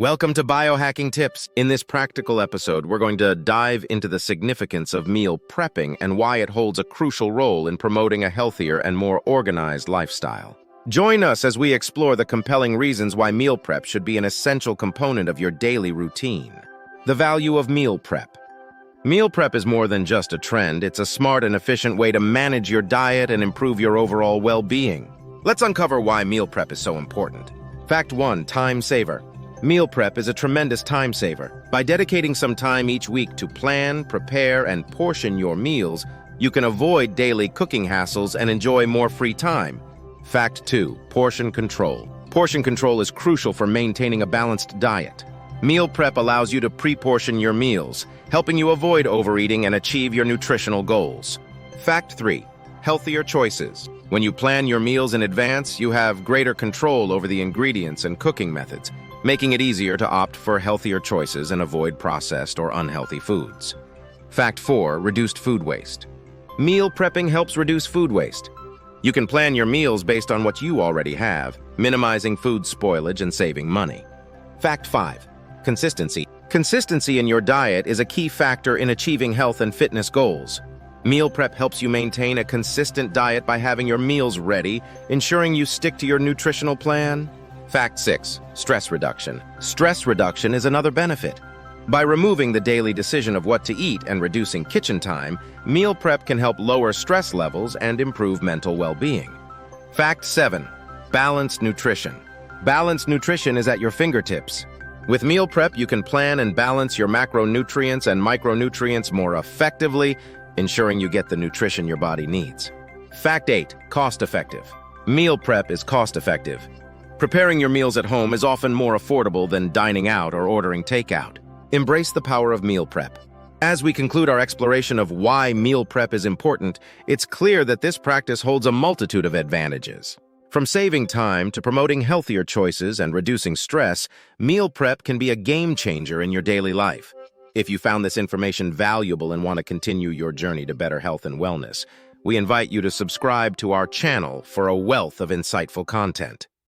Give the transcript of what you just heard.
Welcome to Biohacking Tips. In this practical episode, we're going to dive into the significance of meal prepping and why it holds a crucial role in promoting a healthier and more organized lifestyle. Join us as we explore the compelling reasons why meal prep should be an essential component of your daily routine. The value of meal prep. Meal prep is more than just a trend. It's a smart and efficient way to manage your diet and improve your overall well-being. Let's uncover why meal prep is so important. Fact 1. Time saver. Meal prep is a tremendous time saver. By dedicating some time each week to plan, prepare, and portion your meals, you can avoid daily cooking hassles and enjoy more free time. Fact 2. Portion control. Portion control is crucial for maintaining a balanced diet. Meal prep allows you to pre-portion your meals, helping you avoid overeating and achieve your nutritional goals. Fact 3. Healthier choices. When you plan your meals in advance, you have greater control over the ingredients and cooking methods, making it easier to opt for healthier choices and avoid processed or unhealthy foods. Fact 4. Reduced food waste. Meal prepping helps reduce food waste. You can plan your meals based on what you already have, minimizing food spoilage and saving money. Fact 5. Consistency. Consistency in your diet is a key factor in achieving health and fitness goals. Meal prep helps you maintain a consistent diet by having your meals ready, ensuring you stick to your nutritional plan. Fact 6. Stress reduction. Stress reduction is another benefit. By removing the daily decision of what to eat and reducing kitchen time, meal prep can help lower stress levels and improve mental well-being. Fact 7. Balanced nutrition. Balanced nutrition is at your fingertips. With meal prep, you can plan and balance your macronutrients and micronutrients more effectively, ensuring you get the nutrition your body needs. Fact 8. Cost-effective. Meal prep is cost-effective. Preparing your meals at home is often more affordable than dining out or ordering takeout. Embrace the power of meal prep. As we conclude our exploration of why meal prep is important, it's clear that this practice holds a multitude of advantages. From saving time to promoting healthier choices and reducing stress, meal prep can be a game changer in your daily life. If you found this information valuable and want to continue your journey to better health and wellness, we invite you to subscribe to our channel for a wealth of insightful content.